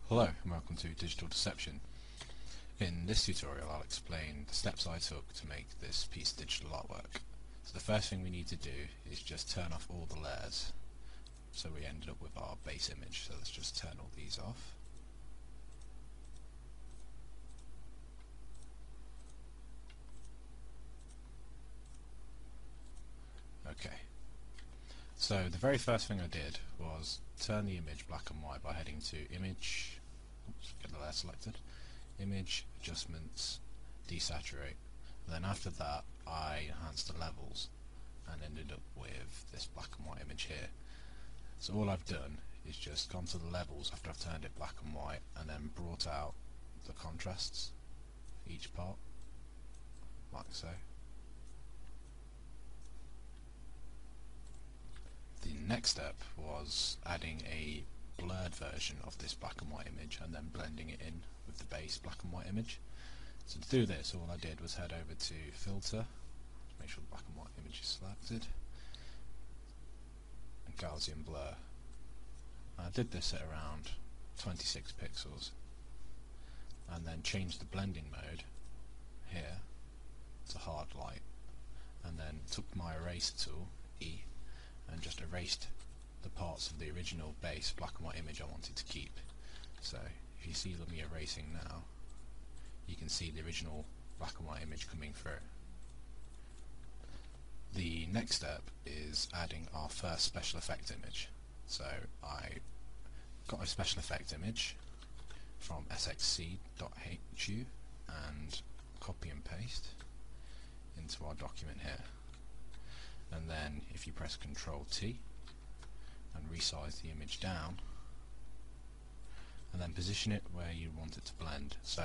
Hello and welcome to Digital Deception. In this tutorial I'll explain the steps I took to make this piece of digital artwork. So the first thing we need to do is just turn off all the layers. So we ended up with our base image, so let's just turn all these off. Okay. So the very first thing I did was turn the image black and white by heading to Image, get the layer selected, Image, Adjustments, Desaturate, and then after that I enhanced the levels and ended up with this black and white image here. So all I've done is just gone to the levels after I've turned it black and white and then brought out the contrasts for each part, like so. The next step was adding a blurred version of this black and white image and then blending it in with the base black and white image. So to do this, all I did was head over to Filter, make sure the black and white image is selected, and Gaussian Blur. And I did this at around 26 pixels, and then changed the blending mode here to hard light, and then took my eraser tool, E, and just erased the parts of the original base black and white image I wanted to keep. So if you see me erasing now, you can see the original black and white image coming through. The next step is adding our first special effect image. So I got a special effect image from sxc.hu and copy and paste into our document here. And then if you press Ctrl T and resize the image down and then position it where you want it to blend. So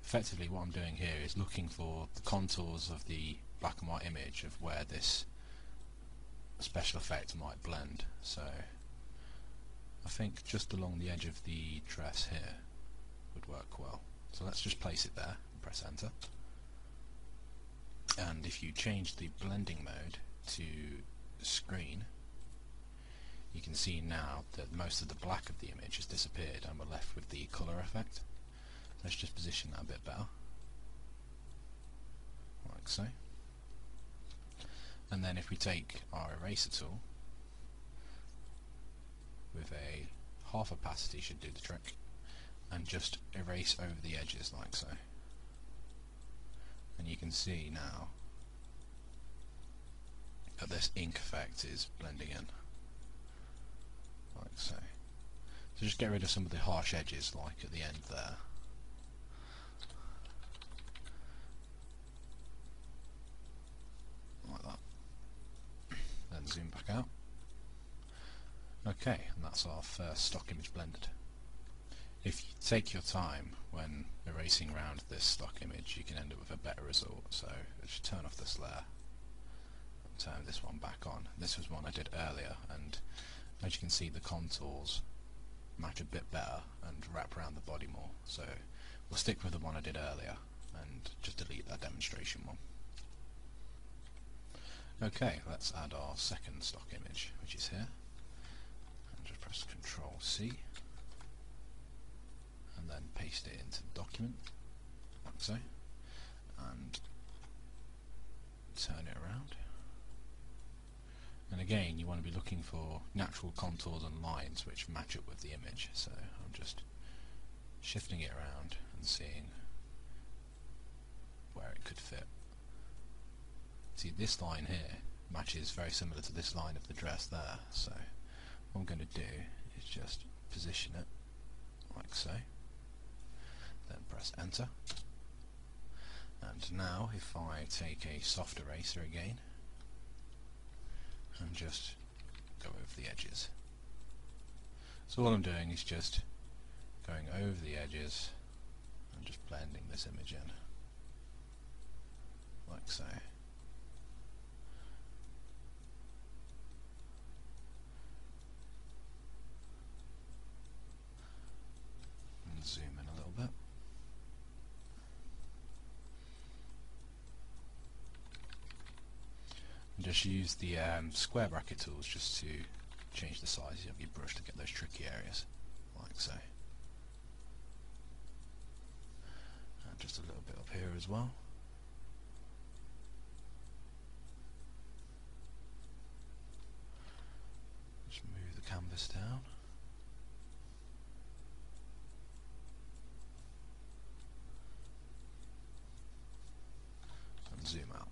effectively what I'm doing here is looking for the contours of the black and white image of where this special effect might blend. So I think just along the edge of the dress here would work well. So let's just place it there and press enter. And if you change the blending mode to screen, you can see now that most of the black of the image has disappeared and we're left with the colour effect. Let's just position that a bit better, like so. And then if we take our eraser tool with a half opacity, should do the trick, and just erase over the edges like so. And you can see now that this ink effect is blending in, like so. So just get rid of some of the harsh edges like at the end there. Like that. Then zoom back out. Okay, and that's our first stock image blended. If you take your time when erasing around this stock image, you can end up with a better result. So let's turn off this layer and turn this one back on. This was one I did earlier, and as you can see the contours match a bit better and wrap around the body more. So we'll stick with the one I did earlier and just delete that demonstration one. Okay, let's add our second stock image, which is here, and just press Ctrl C and then paste it into the document, like so, and turn it around. And again, you want to be looking for natural contours and lines which match up with the image. So I'm just shifting it around and seeing where it could fit. See, this line here matches very similar to this line of the dress there. So what I'm going to do is just position it like so. Then press enter, and now if I take a soft eraser again and just go over the edges, so all I'm doing is just going over the edges and just blending this image in like so. And zoom in a little bit. Just use the square bracket tools just to change the size of your brush to get those tricky areas, like so. as well. Just move the canvas down. And zoom out.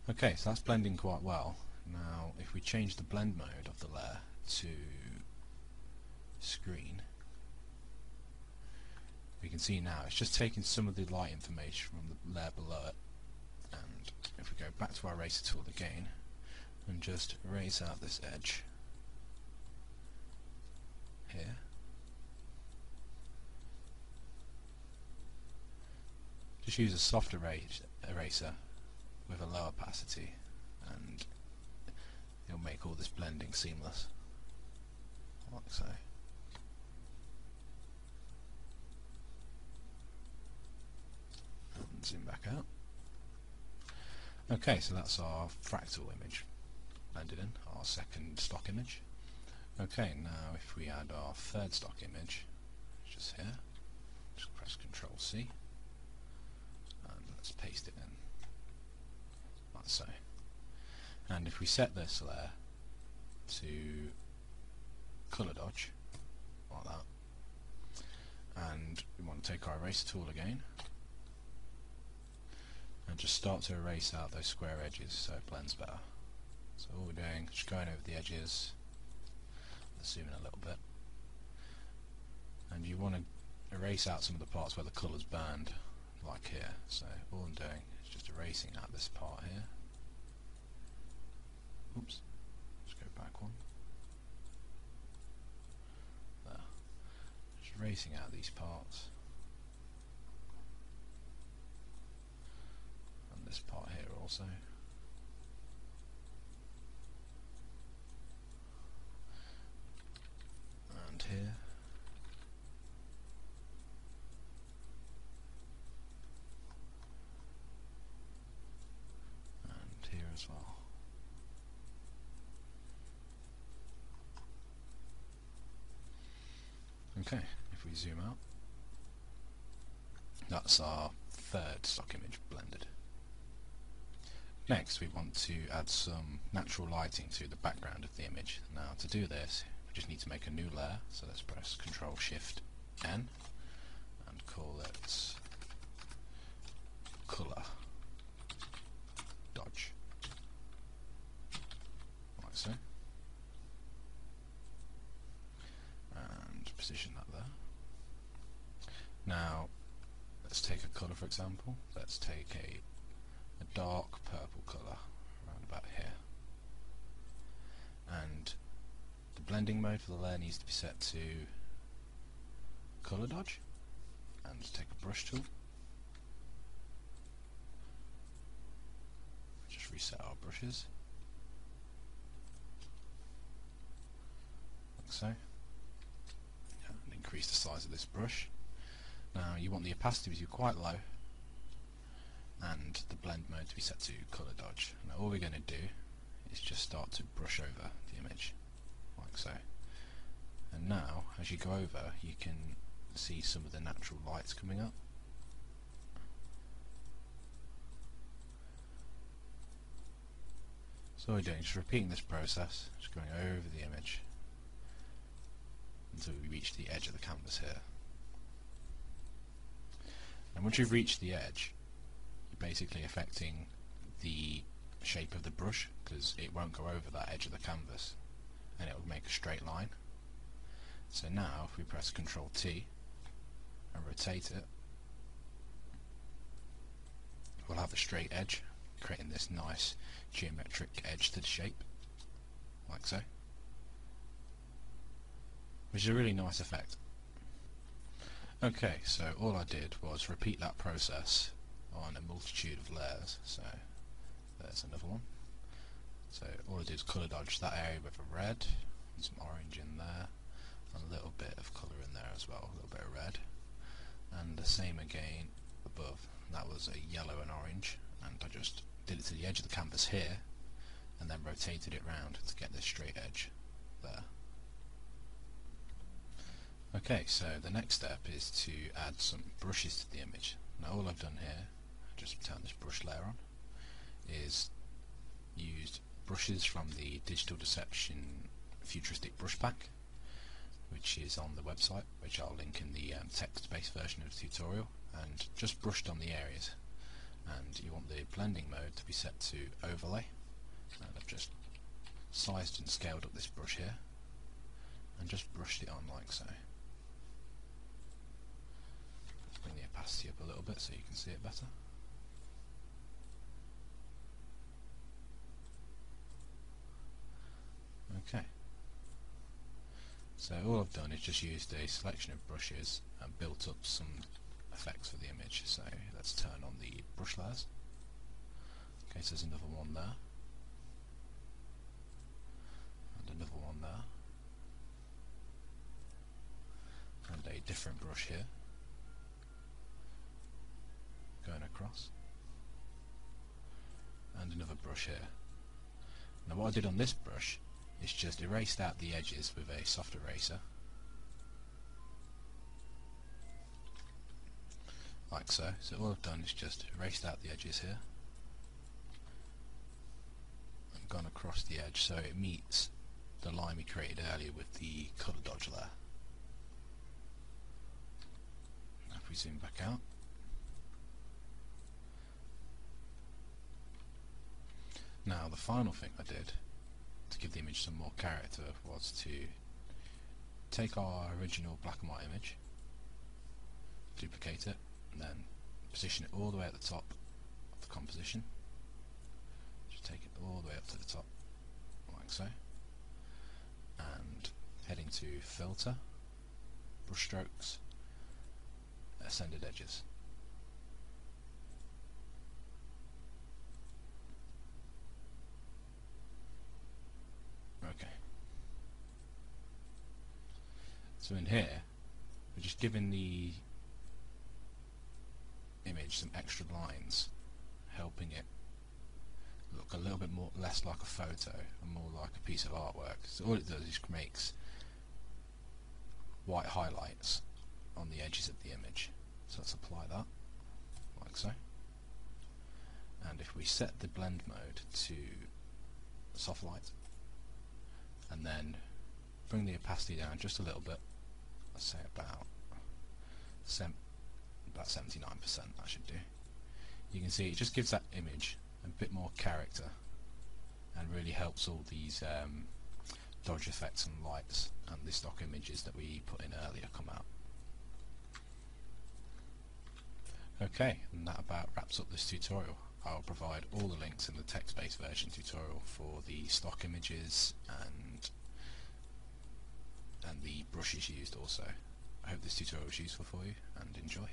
Okay, so that's blending quite well. Now if we change the blend mode of the layer to screen, we can see now it's just taking some of the light information from the layer below it, and if we go back to our eraser tool again and just erase out this edge here, just use a soft eraser with a low opacity and it'll make all this blending seamless, like so. And zoom back out. Okay, so that's our fractal image blended in, our second stock image. Okay, now if we add our third stock image, just here, just press Ctrl C and let's paste it in, like so. And if we set this layer to colour dodge, like that, and we want to take our eraser tool again and just start to erase out those square edges so it blends better. So all we're doing is just going over the edges. Let's zoom in a little bit, and you want to erase out some of the parts where the colour's burned, like here. So all I'm doing is just erasing out this part here. Oops, let's go back one. There. Just erasing out these parts. And this part here also. And here. And here as well. Okay, if we zoom out, that's our third stock image blended. Next we want to add some natural lighting to the background of the image. Now to do this we just need to make a new layer, so let's press Ctrl Shift N and call it Colour Dodge, like so. Position that there. Now let's take a colour, for example. Let's take a dark purple colour around about here, and the blending mode for the layer needs to be set to colour dodge, and take a brush tool, just reset our brushes like so. Increase the size of this brush. Now you want the opacity to be quite low and the blend mode to be set to colour dodge. Now all we're going to do is just start to brush over the image like so, and now as you go over you can see some of the natural lights coming up. So all we're doing is just repeating this process, just going over the image until we reach the edge of the canvas here. And once you've reached the edge, you're basically affecting the shape of the brush, because it won't go over that edge of the canvas and it will make a straight line. So now if we press Ctrl T and rotate it, we'll have a straight edge, creating this nice geometric edge to the shape, like so, which is a really nice effect. Okay, so all I did was repeat that process on a multitude of layers. So there's another one. So all I did is colour dodge that area with a red, and some orange in there, and a little bit of colour in there as well, a little bit of red. And the same again above, that was a yellow and orange, and I just did it to the edge of the canvas here, and then rotated it round to get this straight edge there. Okay, so the next step is to add some brushes to the image. Now all I've done here, just turn this brush layer on, is used brushes from the Digital Deception Futuristic Brush Pack, which is on the website, which I'll link in the text-based version of the tutorial, and just brushed on the areas. And you want the blending mode to be set to overlay, and I've just sized and scaled up this brush here and just brushed it on like so. Let's bring the opacity up a little bit so you can see it better. Okay, so all I've done is just used a selection of brushes and built up some effects for the image. So let's turn on the brush layers. Okay, so there's another one there, and another one there, and a different brush here going across, and another brush here. Now what I did on this brush is just erased out the edges with a soft eraser, like so. So all I've done is just erased out the edges here and gone across the edge so it meets the line we created earlier with the colour dodge layer. Now if we zoom back out, now the final thing I did to give the image some more character was to take our original black and white image, duplicate it, and then position it all the way at the top of the composition. Just take it all the way up to the top, like so, and heading to Filter, Brush Strokes, Ascended Edges. Okay. So in here, we're just giving the image some extra lines, helping it look a little bit less like a photo and more like a piece of artwork. So all it does is makes white highlights on the edges of the image. So let's apply that, like so. And if we set the blend mode to soft light, and then bring the opacity down just a little bit, let's say about 79%, that should do. You can see it just gives that image a bit more character and really helps all these dodge effects and lights and the stock images that we put in earlier come out. Okay, and that about wraps up this tutorial. I'll provide all the links in the text-based version tutorial for the stock images and the brushes used also. I hope this tutorial was useful for you, and enjoy.